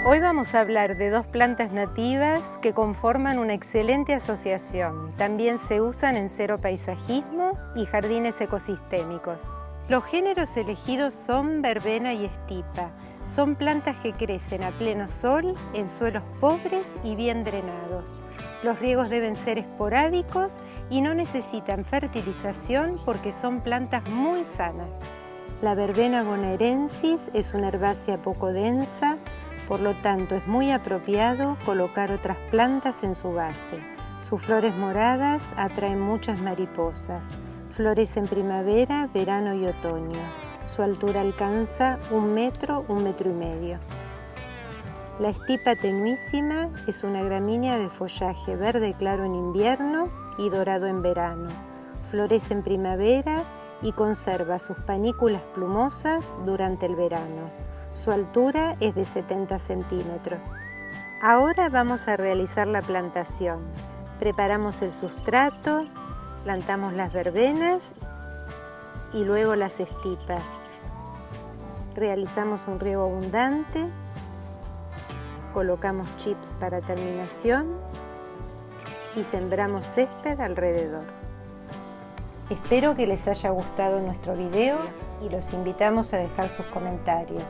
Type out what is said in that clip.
Hoy vamos a hablar de dos plantas nativas que conforman una excelente asociación. También se usan en ceropaisajismo y jardines ecosistémicos. Los géneros elegidos son verbena y estipa. Son plantas que crecen a pleno sol, en suelos pobres y bien drenados. Los riegos deben ser esporádicos y no necesitan fertilización porque son plantas muy sanas. La verbena bonaerensis es una herbácea poco densa, por lo tanto es muy apropiado colocar otras plantas en su base. Sus flores moradas atraen muchas mariposas. Florece en primavera, verano y otoño. Su altura alcanza 1 metro, 1,5 metros. La estipa tenuísima es una gramínea de follaje verde claro en invierno y dorado en verano. Florece en primavera y conserva sus panículas plumosas durante el verano. Su altura es de 70 centímetros. Ahora vamos a realizar la plantación. Preparamos el sustrato, plantamos las verbenas y luego las estipas. Realizamos un riego abundante, colocamos chips para terminación y sembramos césped alrededor. Espero que les haya gustado nuestro video y los invitamos a dejar sus comentarios.